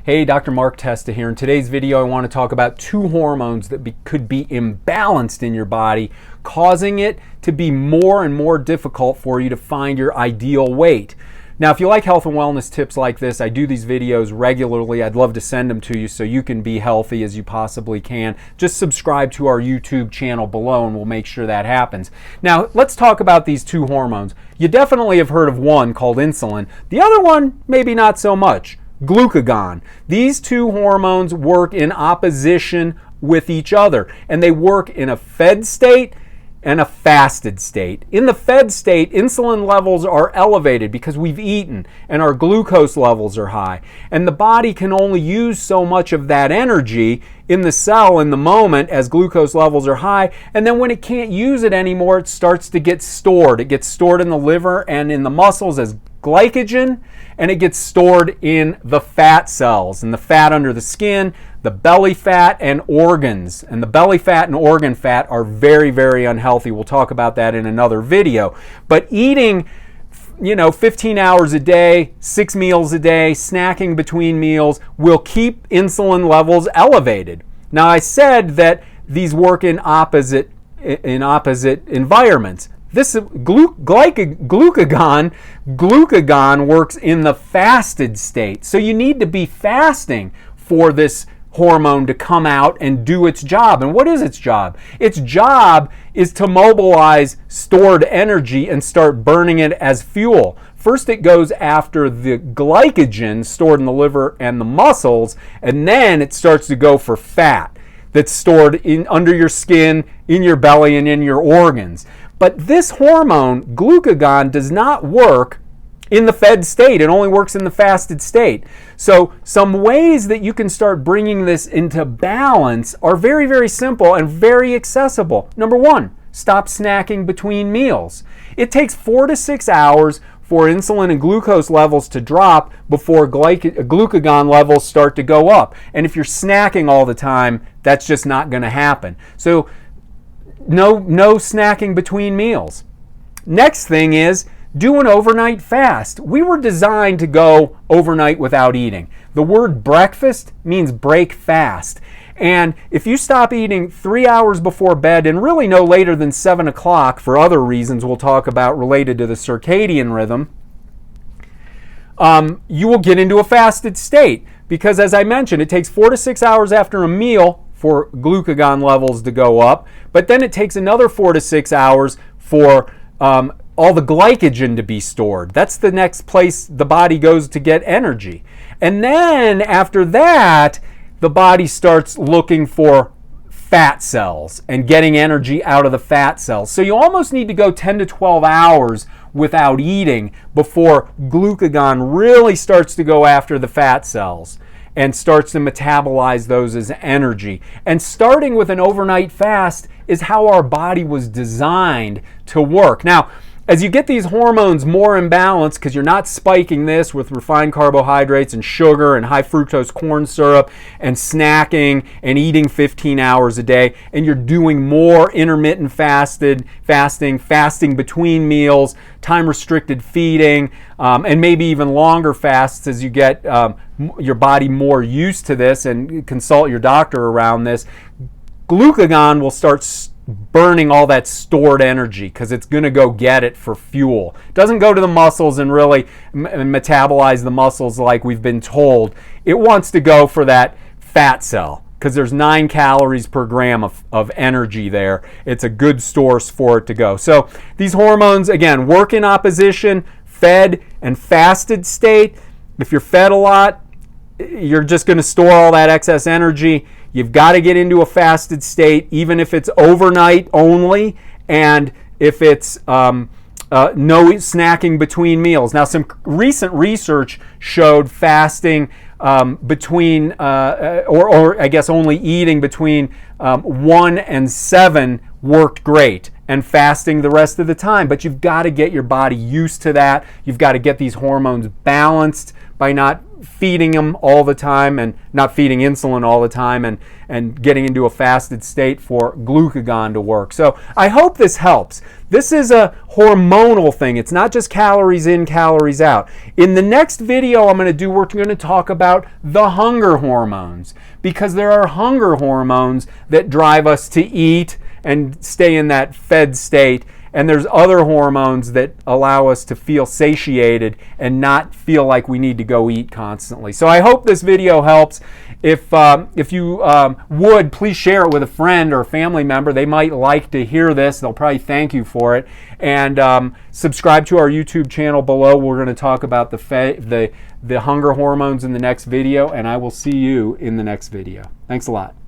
Hey, Dr. Mark Testa here. In today's video, I want to talk about two hormones that could be imbalanced in your body, causing it to be more and more difficult for you to find your ideal weight. Now, if you like health and wellness tips like this, I do these videos regularly. I'd love to send them to you so you can be healthy as you possibly can. Just subscribe to our YouTube channel below and we'll make sure that happens. Now, let's talk about these two hormones. You definitely have heard of one called insulin. The other one, maybe not so much. Glucagon. These two hormones work in opposition with each other, and they work in a fed state and a fasted state. In the fed state, insulin levels are elevated because we've eaten and our glucose levels are high. And the body can only use so much of that energy in the cell in the moment as glucose levels are high. And then when it can't use it anymore, it starts to get stored. It gets stored in the liver and in the muscles as glycogen, and it gets stored in the fat cells and the fat under the skin, the belly fat and organs. And the belly fat and organ fat are very, very unhealthy. We'll talk about that in another video. But eating 15 hours a day, 6 meals a day, snacking between meals will keep insulin levels elevated. Now, I said that these work in opposite environments. This glucagon works in the fasted state. So you need to be fasting for this hormone to come out and do its job. And what is its job? Its job is to mobilize stored energy and start burning it as fuel. First, it goes after the glycogen stored in the liver and the muscles, and then it starts to go for fat that's stored under your skin, in your belly, and in your organs. But this hormone, glucagon, does not work in the fed state. It only works in the fasted state. So some ways that you can start bringing this into balance are very, very simple and very accessible. Number one, stop snacking between meals. It takes 4 to 6 hours for insulin and glucose levels to drop before glucagon levels start to go up. And if you're snacking all the time, that's just not going to happen. So no snacking between meals. Next thing is do an overnight fast. We were designed to go overnight without eating. The word breakfast means break fast. And if you stop eating 3 hours before bed and really no later than 7 o'clock for other reasons we'll talk about related to the circadian rhythm, you will get into a fasted state. Because as I mentioned, it takes 4 to 6 hours after a meal for glucagon levels to go up, but then it takes another 4 to 6 hours for all the glycogen to be stored. That's the next place the body goes to get energy. And then after that, the body starts looking for fat cells and getting energy out of the fat cells. So you almost need to go 10 to 12 hours without eating before glucagon really starts to go after the fat cells and starts to metabolize those as energy. And starting with an overnight fast is how our body was designed to work. Now, as you get these hormones more imbalanced, because you're not spiking this with refined carbohydrates and sugar and high fructose corn syrup and snacking and eating 15 hours a day, and you're doing more intermittent fasting between meals, time-restricted feeding, and maybe even longer fasts as you get your body more used to this and consult your doctor around this, glucagon will start burning all that stored energy because it's going to go get it for fuel. It doesn't go to the muscles and really metabolize the muscles like we've been told. It wants to go for that fat cell because there's 9 calories per gram of energy there. It's a good source for it to go. So these hormones, again, work in opposition, fed and fasted state. If you're fed a lot, you're just going to store all that excess energy. You've got to get into a fasted state, even if it's overnight only, and if it's no snacking between meals. Now, some recent research showed fasting between, or I guess only eating between 1 and 7 worked great, and fasting the rest of the time. But you've got to get your body used to that. You've got to get these hormones balanced by not feeding them all the time and not feeding insulin all the time and getting into a fasted state for glucagon to work. So I hope this helps. This is a hormonal thing. It's not just calories in, calories out. In the next video I'm going to do, we're going to talk about the hunger hormones, because there are hunger hormones that drive us to eat and stay in that fed state. And there's other hormones that allow us to feel satiated and not feel like we need to go eat constantly. So I hope this video helps. If you would, please share it with a friend or a family member. They might like to hear this. They'll probably thank you for it. And subscribe to our YouTube channel below. We're going to talk about the hunger hormones in the next video, and I will see you in the next video. Thanks a lot.